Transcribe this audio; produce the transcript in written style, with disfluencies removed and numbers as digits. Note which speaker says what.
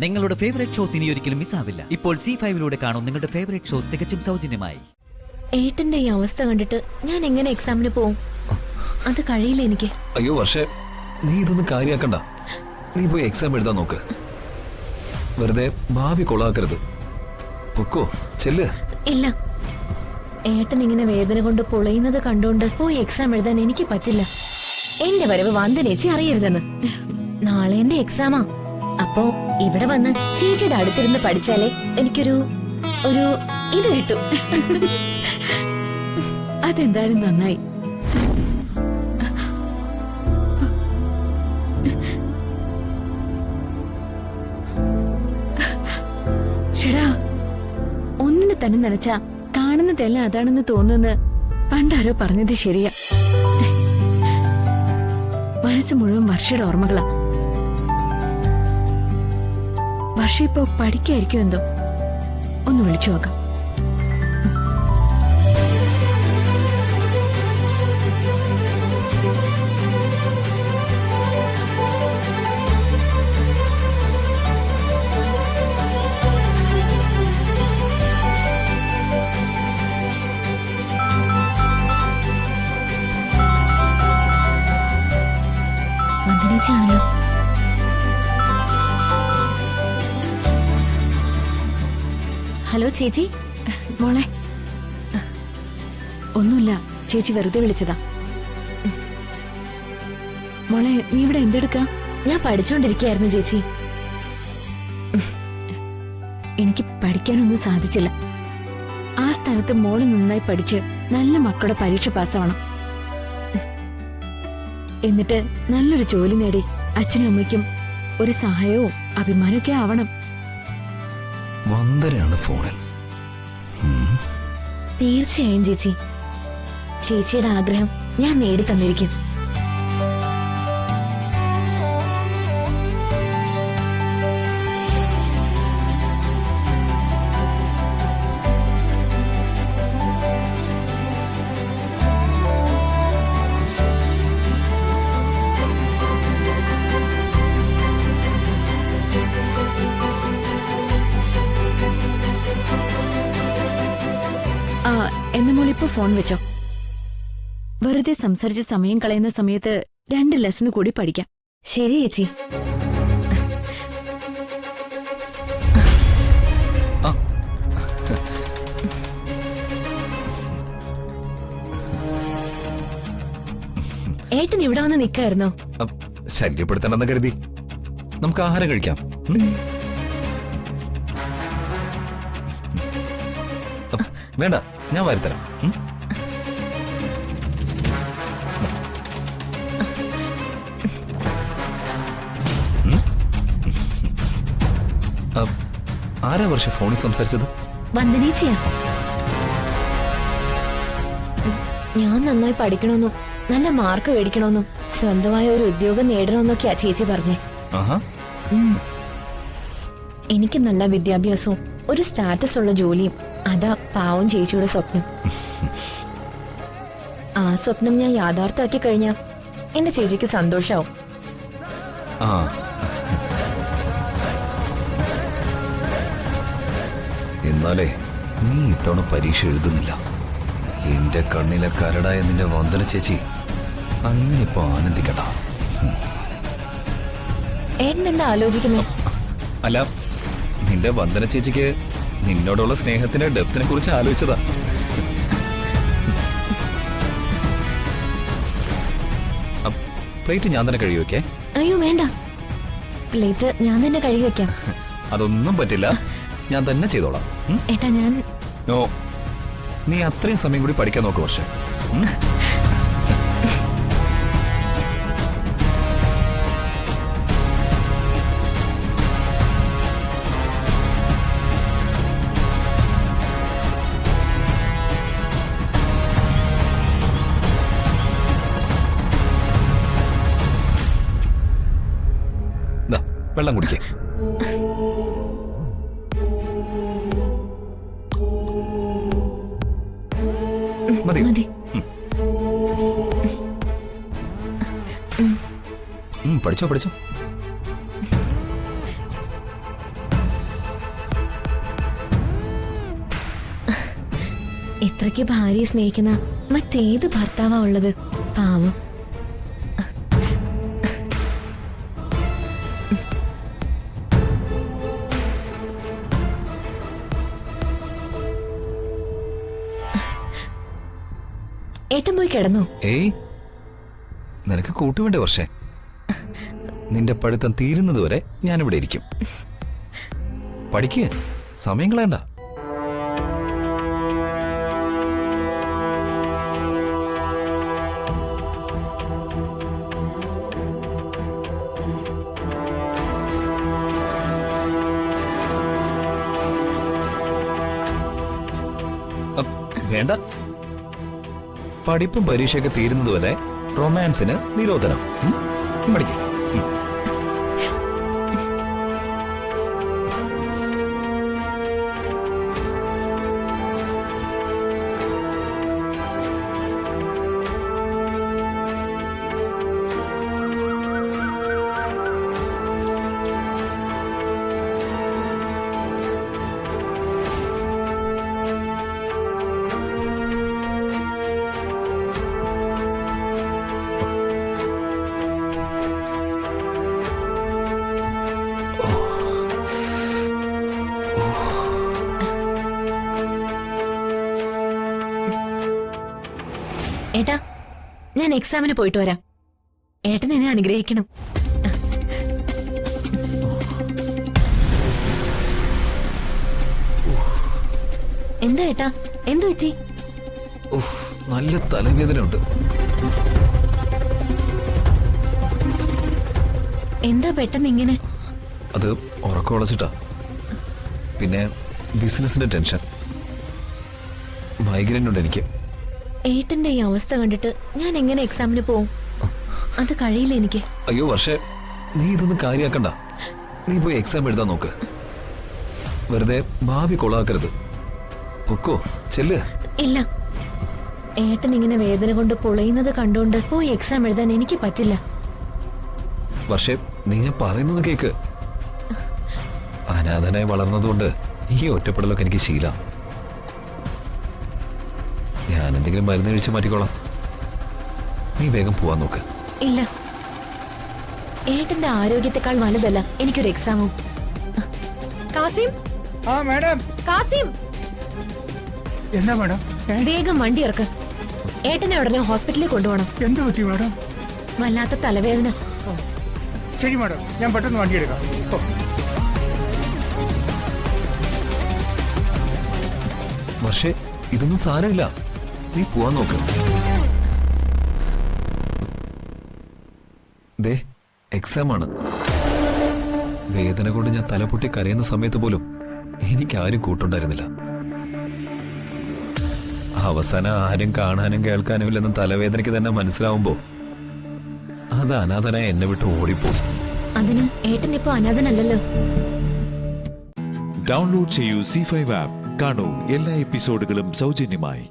Speaker 1: നിങ്ങളുടെ favourite shows ഇനി ഒരിക്കലും മിസ്സാവില്ല. ഇപ്പോൾ C5 കാണും നിങ്ങളുടെ ഫേവറേറ്റ് ഷോസ് തികച്ചും സൗജന്യമായി.
Speaker 2: ഏട്ടന്റെ ഈ അവസ്ഥ കണ്ടിട്ട് ഞാൻ എങ്ങനെ എക്സാമിന് പോവും? അത് കഴിയില്ല എനിക്ക്.
Speaker 3: അയ്യോ വർഷേ, നീ ഇതൊന്നും കാര്യാക്കണ്ട. നീ പോയി എക്സാം എഴുതാൻ നോക്ക്. വെറുതെ ഭാവി കൊളാക്കരുത്. പൊക്കോ, ചെല്ല്.
Speaker 2: ഇല്ല, ഏട്ടൻ ഇങ്ങനെ വേദന കൊണ്ട് പൊളയുന്നത് കണ്ടുകൊണ്ട് പോയി എക്സാം എഴുതാൻ എനിക്ക് പറ്റില്ല. എന്റെ വരവ് വന്ദനേച്ചി അറിയരുതെന്ന്. നാളെ എന്റെ എക്സാമാ. അപ്പോ ഇവിടെ വന്ന് ചേച്ചിയുടെ അടുത്തിരുന്ന് പഠിച്ചാലേ എനിക്കൊരു ഇത് കിട്ടും.
Speaker 4: അതെന്തായാലും നന്നായി. ഷടാ, ഒന്നിനെ തന്നെ നനച്ചാ കാണുന്നതെല്ലാം അതാണെന്ന് തോന്നുന്നു. പണ്ടാരോ പറഞ്ഞത് ശരിയാ. മനസ്സ് മുഴുവൻ വർഷയുടെ ഓർമ്മകളാ. വർഷ ഇപ്പോ പഠിക്കായിരിക്കും എന്തോ. ഒന്ന് വിളിച്ചു നോക്കാം.
Speaker 2: വന്ദനേച്ചിയാണല്ലോ. ഹലോ ചേച്ചി.
Speaker 4: മോളെ, ഒന്നുമില്ല, ചേച്ചി വെറുതെ വിളിച്ചതാ. മോളെ, നീ ഇവിടെ എന്തെടുക്കാ?
Speaker 2: ഞാൻ പഠിച്ചോണ്ടിരിക്കുകയായിരുന്നു ചേച്ചി.
Speaker 4: എനിക്ക് പഠിക്കാനൊന്നും സാധിച്ചില്ല. ആ സ്ഥാനത്ത് മോള് നന്നായി പഠിച്ച് നല്ല മക്കളുടെ പരീക്ഷ പാസ്സാവണം. എന്നിട്ട് നല്ലൊരു ജോലി നേടി അച്ഛനും അമ്മയ്ക്കും ഒരു സഹായവും അഭിമാനമൊക്കെ ആവണം.
Speaker 3: വന്ദനയാണ് ഫോണിൽ.
Speaker 2: തീർച്ചയായും ചേച്ചി. ചേച്ചിയുടെ ആഗ്രഹം ഞാൻ നേടി തന്നിരിക്കും.
Speaker 4: എന്ന മോളിപ്പോ ഫോൺ വെച്ചോ. വെറുതെ സംസാരിച്ച് സമയം കളയുന്ന സമയത്ത് 2 ലെസൺ കൂടി പഠിക്കാം.
Speaker 2: ശരി ചേച്ചി. ഏട്ടൻ ഇവിടെ വന്ന് നിൽക്കായിരുന്നോ?
Speaker 3: ശല്യപ്പെടുത്തണ്ടെന്ന് കരുതി. നമുക്ക് ആഹാരം കഴിക്കാം. വേണ്ട, ഞാൻ വരുത്തരാം. ആരാ വർഷ ഫോണിൽ സംസാരിച്ചത്?
Speaker 2: വന്ദനേച്ചിയാ. ഞാൻ നന്നായി പഠിക്കണമെന്നും നല്ല മാർക്ക് മേടിക്കണമെന്നും സ്വന്തമായ ഒരു ഉദ്യോഗം നേടണമെന്നൊക്കെയാ ചേച്ചി പറഞ്ഞേ. എനിക്ക് നല്ല വിദ്യാഭ്യാസവും ഒരു സ്റ്റാറ്റസ് ഉള്ള ജോലിയും അതാ പാവം ചേച്ചിയുടെ സ്വപ്നം. ആ സ്വപ്നം ഞാൻ യാഥാർത്ഥ്യമാക്കി കഴിഞ്ഞാ എന്റെ ചേച്ചിക്ക് സന്തോഷാവും.
Speaker 3: എന്നാലേ നീ ഇത്തവണ പരീക്ഷ എഴുതുന്നില്ല. എന്റെ കണ്ണിലെ കരടായ നിന്റെ വന്ദന ചേച്ചി അങ്ങനെ ഇപ്പൊ ആനന്ദിക്കണ്ട.
Speaker 2: ഏട്ടൻ എന്താ ആലോചിക്കുന്നേ?
Speaker 3: അല്ല, നിന്റെ വന്ദന ചേച്ചിക്ക് നിന്നോടുള്ള സ്നേഹത്തിന്റെ ഡെപ്തിനെ കുറിച്ച് ആലോചിച്ചതാ. പ്ലേറ്റ് ഞാൻ തന്നെ കഴുകി വെക്കേ?
Speaker 2: അയ്യോ വേണ്ട, പ്ലേറ്റ് ഞാൻ തന്നെ കഴുകി വെക്കാം.
Speaker 3: അതൊന്നും പറ്റില്ല, ഞാൻ തന്നെ ചെയ്തോളാം.
Speaker 2: ഏട്ടാ ഞാൻ
Speaker 3: നോ, നീ അത്രയും സമയം കൂടി പഠിക്കാൻ നോക്ക് വർഷം. വെള്ളം കുടിക്കേ. മതി. പഠിച്ചോ പഠിച്ചോ.
Speaker 2: അത്രയ്ക്ക് ഭാര്യയെ സ്നേഹിക്കുന്ന മറ്റേത് ഭർത്താവാ ഉള്ളത്? പാവം. ഏട്ടൻ പോയി കിടന്നു.
Speaker 3: ഏയ്, നിനക്ക് കൂട്ടുവേണ്ടേ വർഷേ? നിന്റെ പഠിത്തം തീരുന്നതുവരെ ഞാനിവിടെ ഇരിക്കും. പഠിക്ക്, സമയം കളയണ്ട. വേണ്ട, പഠിപ്പും പരീക്ഷയൊക്കെ തീരുന്നതുവരെ റൊമാൻസിന് നിരോധനം. പഠിക്കും.
Speaker 2: ഏട്ടാ, ഞാൻ എക്സാമിന് പോയിട്ട് വരാം. ഏട്ടൻ എന്നെ അനുഗ്രഹിക്കണം. എന്താ ഏട്ടാ, എന്തു പറ്റി?
Speaker 3: നല്ല തലവേദനയുണ്ട്.
Speaker 2: എന്താ പെട്ടെന്ന് ഇങ്ങനെ?
Speaker 3: അത് ഉറക്കമുളച്ചിട്ടാ. പിന്നെ ബിസിനസിന്റെ ടെൻഷൻ, മൈഗ്രെയിൻ ഉണ്ട് എനിക്ക്.
Speaker 2: ഏട്ടന്റെ ഈ അവസ്ഥ കണ്ടിട്ട് ഞാൻ എങ്ങനെ എക്സാമിന് പോവും? അത് കഴിയില്ല എനിക്ക്.
Speaker 3: അയ്യോ വർഷേ, നീ ഇതൊന്നും കാര്യാക്കണ്ട. നീ പോയി എക്സാം എഴുതാൻ നോക്ക്. വെറുതെ ഭാവി കൊളാക്കരുത്. പൊക്കോ, ചെല്ല്.
Speaker 2: ഇല്ല, ഏട്ടൻ ഇങ്ങനെ വേദന കൊണ്ട് പൊളയുന്നത് കണ്ടുകൊണ്ട് പോയി എക്സാം എഴുതാൻ എനിക്ക് പറ്റില്ല.
Speaker 3: വർഷേ, നീ ഞാൻ പറയുന്നത് കേക്ക്. അനാഥനായി വളർന്നതുകൊണ്ട് ഈ ഒറ്റപ്പെടലൊക്കെ എനിക്ക് ശീലം. ഞാൻ എന്തെങ്കിലും മരുന്ന് കഴിച്ച് മാറ്റിക്കോളാം. നീ വേഗം പോവാൻ നോക്ക്.
Speaker 2: ഇല്ല, ഏട്ടന്റെ ആരോഗ്യത്തെക്കാൾ വലുതല്ല എനിക്കൊരു എക്സാമും. കാസിം,
Speaker 5: ആ മാഡം.
Speaker 2: കാസിം,
Speaker 5: എന്താ മാഡം?
Speaker 2: വേഗം വണ്ടി ഇറക്ക്. ഏട്ടനെ ഉടനെ ഹോസ്പിറ്റലിൽ കൊണ്ടുപോകണം.
Speaker 5: എന്ത് പറ്റി മാഡം?
Speaker 2: വല്ലാത്ത തലവേദന.
Speaker 5: ശരി മാഡം, ഞാൻ പെട്ടെന്ന് വണ്ടി എടുക്കാം.
Speaker 3: വർഷേ, ഇതൊന്നും സാരമില്ല. നീ പോവാൻ നോക്ക്. ദേ, എക്സാം ആണ്. വേദന കൊണ്ട് ഞാൻ തലപൊട്ടി കരയുന്ന സമയത്ത് പോലും എനിക്കാരും കൂട്ടുണ്ടായിരുന്നില്ല. അവസാനം ആരും കാണാനും കേൾക്കാനും ഇല്ലെന്ന് തലവേദനയ്ക്ക് തന്നെ മനസ്സിലാവുമ്പോ അത് അനാഥനായ എന്നെ വിട്ട് ഓടിപ്പോകും.
Speaker 2: അതിന് ഏട്ടൻ ഇപ്പൊ അനാഥനല്ലല്ലോ.
Speaker 6: ഡൗൺലോഡ് ചെയ്യൂ C5 ആപ്പ്. കാണൂ എല്ലാ എപ്പിസോഡുകളും സൗജന്യമായി.